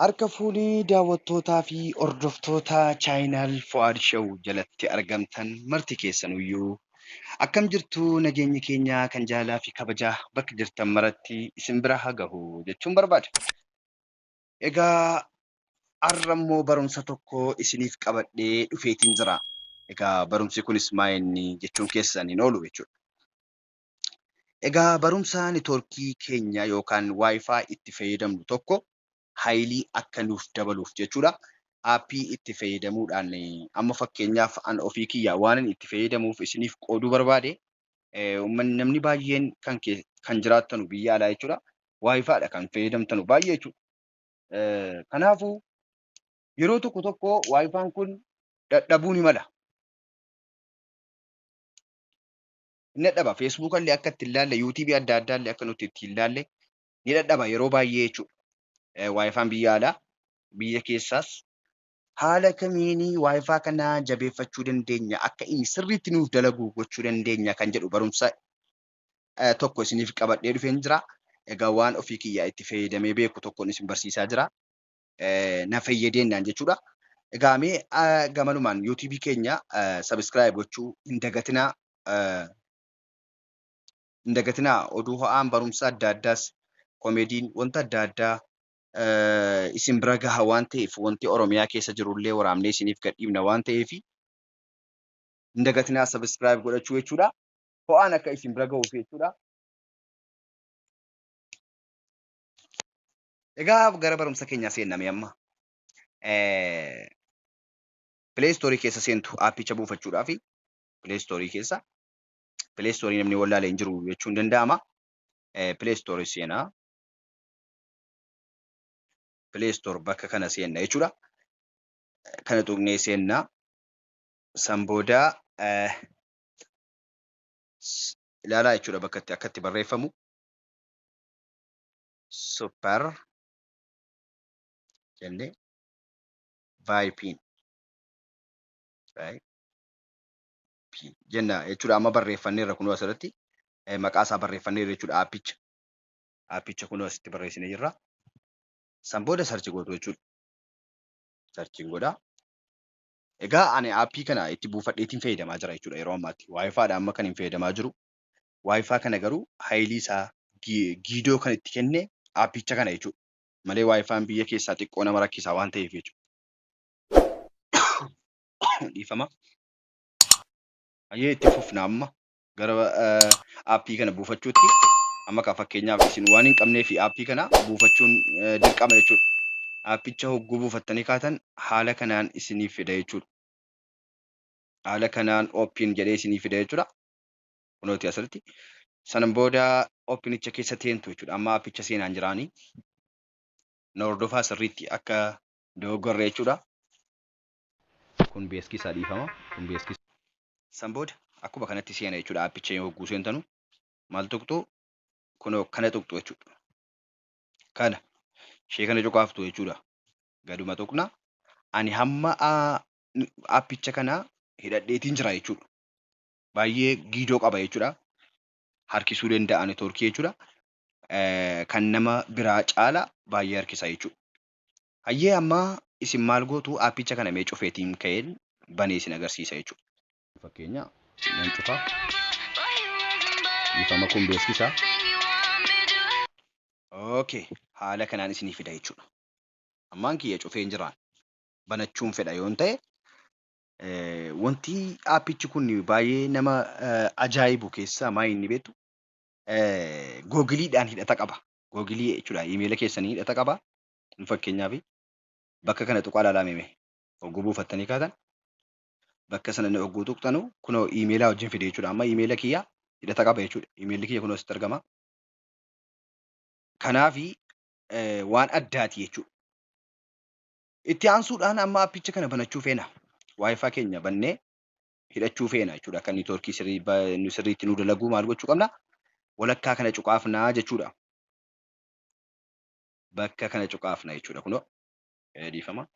Harka fuunii daawwattootaa fi hordoftoota chaayinaal Fu'aad Show jalatti argamtan marti keessanuyyuu akkam jirtu nageenyi keenya kan jaalaa fi kabajaa bakka jirtan maratti isin bira haa gahu jechuun barbaada. Egaa har'a immoo barumsa tokko isiniif qabadhee dhufeetiin jira. Egaa barumsi kunis maa'inni jechuun keessan hin oolu jechuudha. Egaa barumsa neetwoorkii keenya yookaan waayifaa itti fayyadamnu tokko haayilii akka nuuf dabaluuf jechuudha. Aappii itti fayyadamuudhaan amma fakkeenyaaf an ofii kiyyaa waan itti fayyadamuuf isiniif qooduu barbaade uummanni namni baay'een kan jiraattanu biyya alaa jechuudha. Waayifaadha kan fayyadamtanu baay'ee jechuudha. Kanaafuu yeroo tokko tokko waayifaan kun dadhabuu ni mala. Inni dadhaba. Feesbuuka illee akka itti ilaalle, yuutiibii adda addaa illee akka nuti itti ilaalle ni dadhaba yeroo baay'ee jechuudha. Waayifaan biyya alaa, biyya keessaas haala kamiin waayifaa kana jabeeffachuu dandeenya, akka inni sirriitti nuuf dalagu gochuu dandeenya kan jedhu barumsa tokko isiniif qabadhee dhufeen jira. Egaa waan ofii kiyyaa itti fayyadamee beeku tokkoon isin barsiisaa jira. Na fayyadeenyaan jechuudha. Egaa mee gamanumaan yuutiibii keenya sabiskiraayib gochuu hin dagatinaa. Hin dagatinaa oduu ho'aan barumsa adda addaas komeediin wanta adda addaa isin bira gaha waan ta'eef wanti Oromiyaa keessa jirullee waraabnee isiniif gadhiifna waan ta'eef hin dagatinaa sabiskiraayib godhachuu jechuudha. Ho'aan akka isin bira gahuuf jechuudha. Egaa gara barumsa keenyaa seenname amma. Pileestoorii keessa seentu aappicha buufachuudhaaf pileestoorii keessa pileestoorii namni wallaalee hin jiru jechuun danda'ama. Pileestoorii seenaa. Pileestoor bakka kana seenna jechuudha. Kana tuqnee seennaa. San booda ilaalaa jechuudha bakka itti akka itti barreeffamu. Super jennee vaayipiin jenna jechuudha. Amma barreeffanneerra kunoo asirratti maqaa isaa barreeffanneerra jechuudha aappicha. Aappicha kunoo asitti barreessinee jirra. San booda sarchi gootu jechuudha. Sarchiin godhaa. Egaa ani aappii kana itti buufadheetiin fayyadamaa jira jechuudha yeroo ammaatti. Waayifaadha amma kan hin fayyadamaa jiru. Waayifaa kana garuu haayilii isaa giidoo kan itti kenne aappicha kana jechuudha. Malee waayifaan biyya keessaa xiqqoo nama rakkisaa waan ta'eef jechuudha. Dhiifama. Hayyee itti fufna amma gara aappii kana buufachuutti. Amma kan fakkeenyaaf isin waan hin qabnee fi aappii kana buufachuun dirqama jechuudha. Aappicha hogguu buufattanii kaatan haala kanaan isiniif fida jechuudha. Haala kanaan ooppiin jedhee isiniif fida jechuudha. Kunooti asirratti. Sanan booda ooppiinicha keessa teentu jechuudha. Amma aappicha seenaan jiraanii. Na hordofaa sirriitti akka dogoggorre jechuudha. Kun beeskisaa dhiifama. Kun beeskisa. San booda akkuma kanatti seena jechuudha. Aappicha hogguu seentanu maal tuqxu? Kunoo kana tuqxu jechuudha. Kana ishee kana cuqaaftu jechuudha. Gaduma tuqna. Ani hamma aappicha kana hidhadheetiin jira jechuudha. Baay'ee giidoo qaba jechuudha. Harkisuu danda'a neetwoorkii jechuudha. Kan nama biraa caala baay'ee harkisa jechuudha. Hayyee amma isin maal gootu aappicha kana mee cufeetiin ka'een banee isin agarsiisa jechuudha. Fakkeenya nan cufaa. Dhiifama kun beeksisaa. Okay. Haala kanaan isinii fida jechuudha. Ammaan kiyya cufeen jiraan banachuun fedha yoon ta'e wanti aappichi kun baay'ee nama ajaa'ibu keessaa maa inni beektu googiliidhaan hidhata qaba. Googilii jechuudha. Iimeela keessanii hidhata qaba. Fakkeenyaaf bakka kana tuqaa ilaalaa hogguu buufattanii kaatan bakka sana hogguu tuqxanu kunoo iimeelaa wajjin fide jechuudha. Amma iimeela kiyya hidhata qaba jechuudha. Iimeelli kiyya kunoo asitti argama. Kanaafi waan addaati jechuudha. Itti aansuudhaan amma aappicha kana banachuu feena. Waayifaa keenya bannee hidhachuu feena jechuudha. Akka neetwoorkii sirriitti nu dalaguu maal gochuu qabna? Walakkaa kana cuqaafnaa jechuudha. Bakka kana cuqaafna jechuudha kunoo. Dhiifama.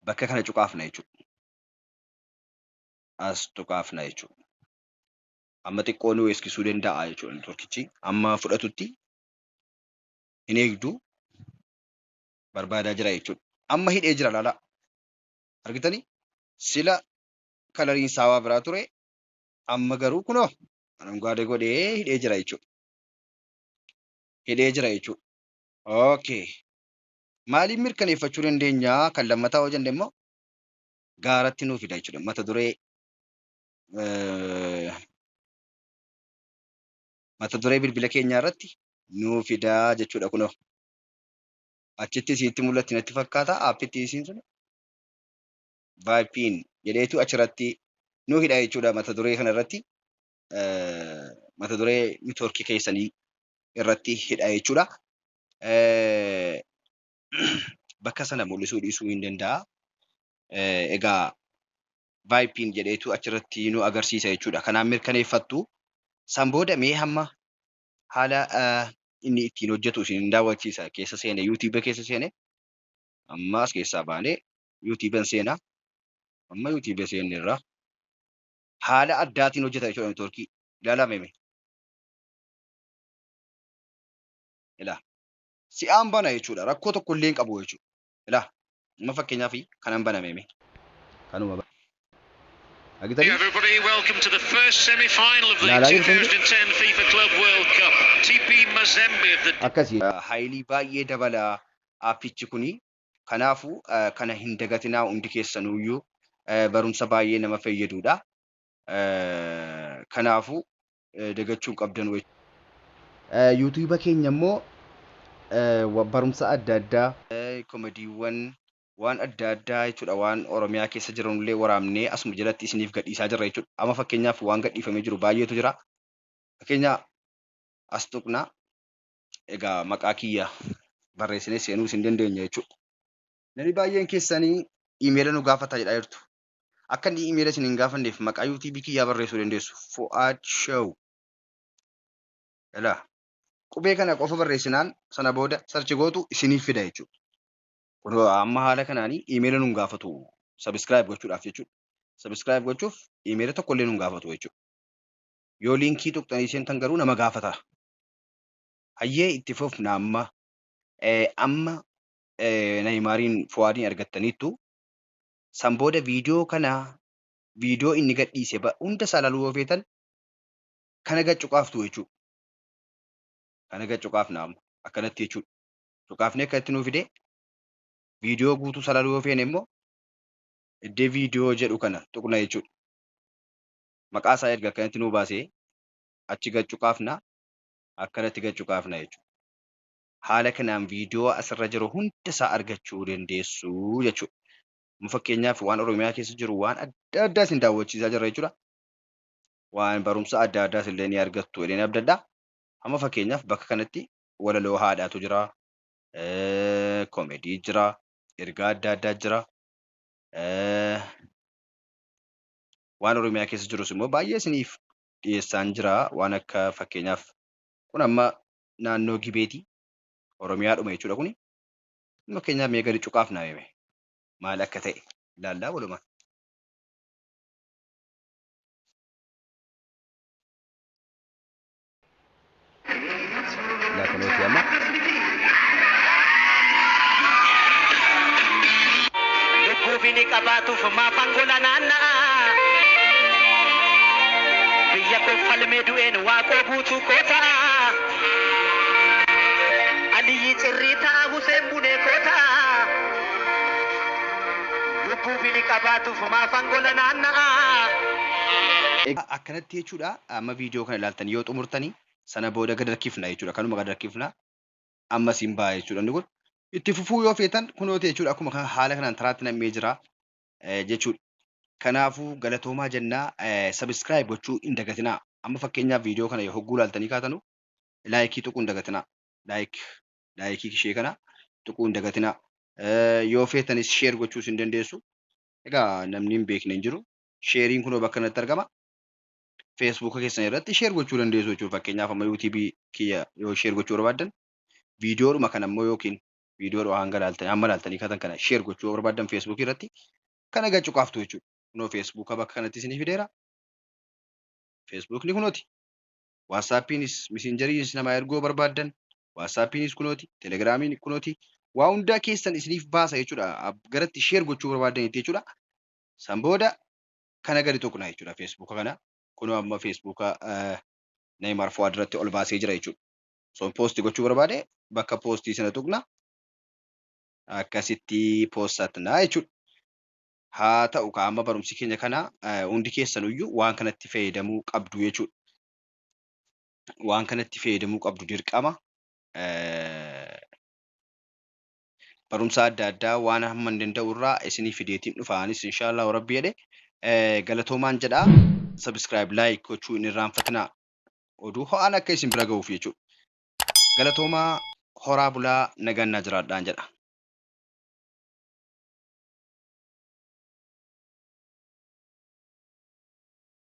Bakka kana cuqaafna jechuudha. As tuqaafna jechuudha. Amma xiqqoo nu eeskisuu danda'a jechuudha neetwoorkichi. Amma fudhatutti hin eegdu barbaadaa jira jechuudha. Amma hidhee jira laala. Argitanii? Sila kalariin saawaa biraa ture. Amma garuu kunoo arangaadee godhee hidhee jira jechuudha. Hidhee jira jechuudha. Okay. Maaliin mirkaneeffachuu dandeenya? Kan lammataa hoo jenne immoo gaaratti nuuf fida jechuudha. Mata duree bilbila keenyaa irratti nuuf fidaa jechuudha kunoo. Achitti isiitti mul'atti natti fakkaata. Aappitti isiin sun vaayipiin jedheetu achirratti nu hidha jechuudha mata duree kana irratti. Mata duree niitoorkii keessanii irratti hidha jechuudha. Bakka sana mul'isuu dhiisuu hin danda'a. Egaa vaayipiin jedheetu achirratti nu agarsiisa jechuudha. Kanaan mirkaneeffattu. San booda mee hamma haala inni ittiin hojjetu isin daawwachiisa. Keessa seene yuutuuba keessa seene ammaas keessaa baanee yuutuuban seenaa. Amma yuutuuba seenne irraa haala addaatiin hojjeta jechuudha niitoorkii. Ilaalameme. Ilaa. Si'aan bana jechuudha. Rakkoo tokko illee hin qabu jechuudha. Ilaa. Amma fakkeenyaaf kanan banameme. Kanuma bana. Everybody, welcome to the first semi-final of the 2010 FIFA Club World Cup. TP Mazembe of the... Akkasii haayilii baay'ee dabala aappichi kuni. Kanaafuu kana hin dagatinaa hundi keessanuyyuu barumsa baay'ee nama fayyadudha. Kanaafuu dagachuu qabdan. yuutuuba keenya immoo barumsa adda addaa komediiwwan waan adda addaa jechuudha waan Oromiyaa keessa jiranullee waraabnee asuma jalatti isiniif gadhiisaa jirra jechuudha. Amma fakkeenyaaf waan gadhiifamee jiru baay'eetu jira. Fakkeenya as tuqnaa egaa maqaa kiyya barreessinee seenuu isin dandeenya jechuudha. Namni baay'een keessanii iimeela nu gaafataa jedhaa jirtu. Akka inni iimeela isin hin gaafanneef maqaa yuutuubii kiyyaa barreessuu dandeessu. Fu'aad Show. Ilaa. Qubee kana qofa barreessinaan sana booda sarchi gootu isiniif fida jechuudha. Amma haala kanaanii iimeela nu gaafatu sabiskiraayib gochuudhaaf jechuudha. Sabiskiraayib gochuuf iimeela tokkollee nu gaafatu jechuudha. Yoo liinkii tuqxanii seentan garuu nama gaafata. Hayyee itti fufna amma Nayimaariin Fuwaadiin argattaniittu san booda viidiyoo inni gadhiise hunda isaa ilaaluu yoo feetan kana gaccuqaaftu jechuudha. Kana gaccuqaafna amma akkanatti jechuudha. Cuqaafnee akkatti nuu fidee viidiyoo guutuu salaaluu yoo feene immoo iddee viidiyoo jedhu kana tuqna jechuudha. Maqaa isaa erga akkanatti nuu baasee achi gaccuqaafna akkanatti gaccuqaafna jechuudha. Haala kanaan viidiyoo asirra jiru hunda isaa argachuu dandeessu jechuudha. Fakkeenyaaf waan Oromiyaa keessa jiru waan adda addaa isin daawwachiisaa jirra jechuudha. Waan barumsa adda addaas illee ni argattu jedheen abdadhaa. Amma fakkeenyaaf bakka kanatti walaloo haadhaatu jira. Koomedii jira. Ergaa adda addaa jira. Waan Oromiyaa keessa jirus immoo baay'ee isiniif dhiyeessaan jira. Waan akka fakkeenyaaf kun amma naannoo Gibeetii Oromiyaadhuma jechuudha kuni. Fakkeenyaaf mee gadi cuqaaf naa hime maal akka ta'e ilaallaa walumaa. Laakanooti amma. Bini qabaatuuf maafan gola naanna'aa biyya koo falmee du'een waaqoo guutuu kootaa Aliyyi cirrii ta'a Huseen Bunee kootaa lubbuu bini qabaatuuf maafan gola naanna'aa. Akkanatti jechuudha amma viidiyoo kana ilaaltanii yoo xumurtanii sana booda gad harkifna jechuudha. Kanuma gad harkifna ammas hin ba'a jechuudha inni kun. Itti fufuu yoo feetan kunooti jechuudha akkuma haala kanaan taraatti nam'ee jira jechuudha. Kanaafuu galatoomaa jennaa sabiskiraayib gochuu hin dagatinaa. Amma fakkeenyaaf viidiyoo kana hogguu ilaaltanii kaatanu laayikii tuquu hin dagatinaa. Laayikii ishee kana tuquu hin dagatinaa. Yoo feetanis sheer gochuus hin dandeessu. Egaa namni hin beekne hin jiru. Sheeriin kunoo bakka kanatti argama. Feesbuuka keessan irratti sheer gochuu dandeessu jechuudha. Fakkeenyaaf amma yuutuubii kiyya yoo sheer gochuu barbaaddan viidiyoodhuma kana immoo yookiin viidiyoodhuma hanga ilaaltanii amma ilaaltanii kaatan kana sheer gochuu barbaaddan feesbuukii irratti kana gaccuqaaftu jechuudha. Kunoo feesbuuka bakka kanatti isinii fideera. Feesbuukni kunooti. Waatsaappiinis misinjeriinis nama ergoo barbaaddan. Waatsaappiinis kunooti. Telegiraamiin kunooti. waa hundaa keessan isiniif baasa jechuudha. Garatti share gochuu barbaadan jechuudha. San booda kana gadi tuqna jechuudha Facebook kana. Kunoo amma Facebook Neymar Fuad irratti ol baasee jira jechuudha. So post gochuu barbaade bakka postii sana tuqna. Akkasitti postatna jechuudha. Haa ta'u amma barumsi keenya kana hundi keessan iyyuu waan kanatti fayyadamuu qabdu jechuudha. Waan kanatti fayyadamuu qabdu dirqama. Barumsa adda addaa waan hamma hin danda'u irraa isinii fideetiin dhufaanis inshallah rabbi jedhe galatoomaan jedha. Subscribe like gochuu hin irraanfatinaa. Oduu ho'aan akka isin bira ga'uuf jechuudha. Galatoomaa horaa bulaa nagaan jiraadhaan jedha.